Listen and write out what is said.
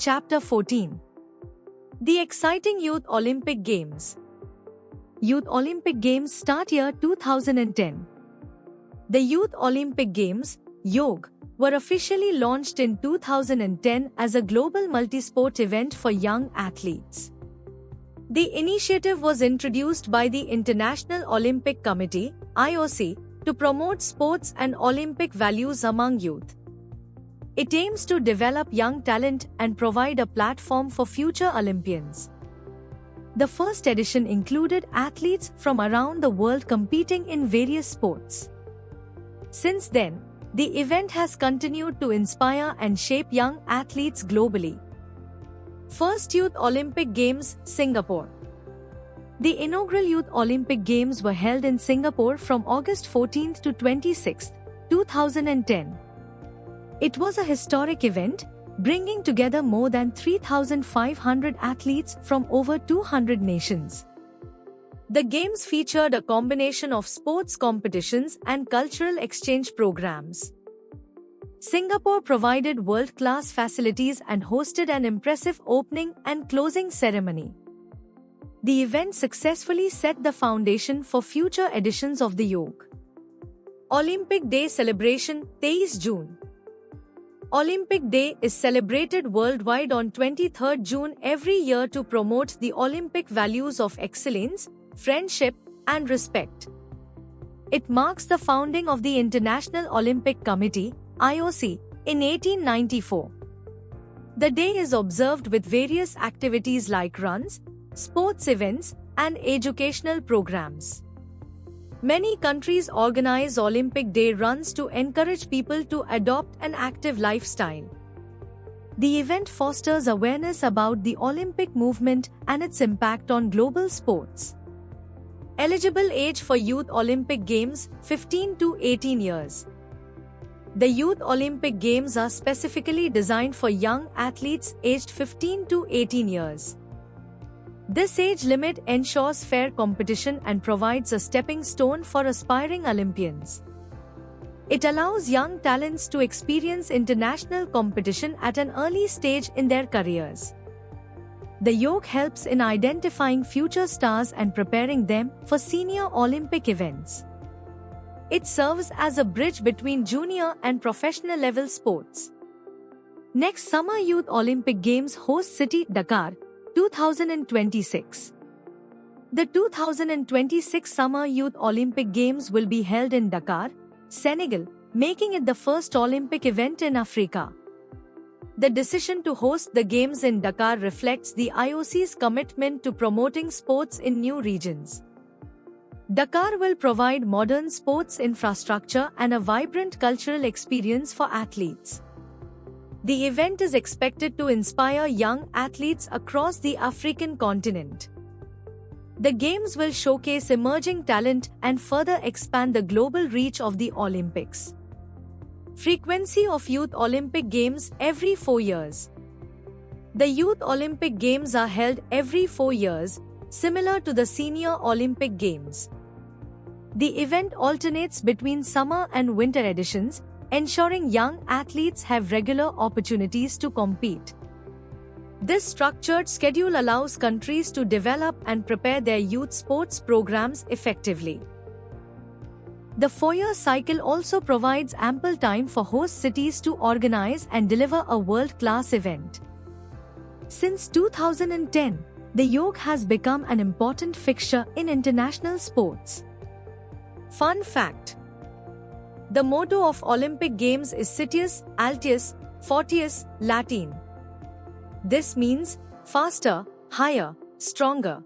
Chapter 14. The exciting Youth Olympic Games. Youth Olympic Games start year 2010. The Youth Olympic Games, YOG, were officially launched in 2010 as a global multisport event for young athletes. The initiative was introduced by the International Olympic Committee, IOC, to promote sports and Olympic values among youth. It aims to develop young talent and provide a platform for future Olympians. The first edition included athletes from around the world competing in various sports. Since then, the event has continued to inspire and shape young athletes globally. First Youth Olympic Games, Singapore. The inaugural Youth Olympic Games were held in Singapore from August 14 to 26, 2010. It was a historic event, bringing together more than 3,500 athletes from over 200 nations. The Games featured a combination of sports competitions and cultural exchange programs. Singapore provided world-class facilities and hosted an impressive opening and closing ceremony. The event successfully set the foundation for future editions of the YOG. Olympic Day celebration, 23 June. Olympic Day is celebrated worldwide on 23 June every year to promote the Olympic values of excellence, friendship, and respect. It marks the founding of the International Olympic Committee, IOC, in 1894. The day is observed with various activities like runs, sports events, and educational programs. Many countries organize Olympic Day runs to encourage people to adopt an active lifestyle. The event fosters awareness about the Olympic movement and its impact on global sports. Eligible age for Youth Olympic Games, 15 to 18 years. The Youth Olympic Games are specifically designed for young athletes aged 15 to 18 years. This age limit ensures fair competition and provides a stepping stone for aspiring Olympians. It allows young talents to experience international competition at an early stage in their careers. The YOG helps in identifying future stars and preparing them for senior Olympic events. It serves as a bridge between junior and professional level sports. Next Summer Youth Olympic Games host city Dakar, 2026. The 2026 Summer Youth Olympic Games will be held in Dakar, Senegal, making it the first Olympic event in Africa. The decision to host the Games in Dakar reflects the IOC's commitment to promoting sports in new regions. Dakar will provide modern sports infrastructure and a vibrant cultural experience for athletes. The event is expected to inspire young athletes across the African continent. The Games will showcase emerging talent and further expand the global reach of the Olympics. Frequency of Youth Olympic Games every 4 years. The Youth Olympic Games are held every 4 years, similar to the Senior Olympic Games. The event alternates between summer and winter editions, ensuring young athletes have regular opportunities to compete. This structured schedule allows countries to develop and prepare their youth sports programs effectively. The 4-year cycle also provides ample time for host cities to organize and deliver a world-class event. Since 2010, the YOG has become an important fixture in international sports. Fun fact: the motto of Olympic Games is Citius, Altius, Fortius, Latin. This means faster, higher, stronger.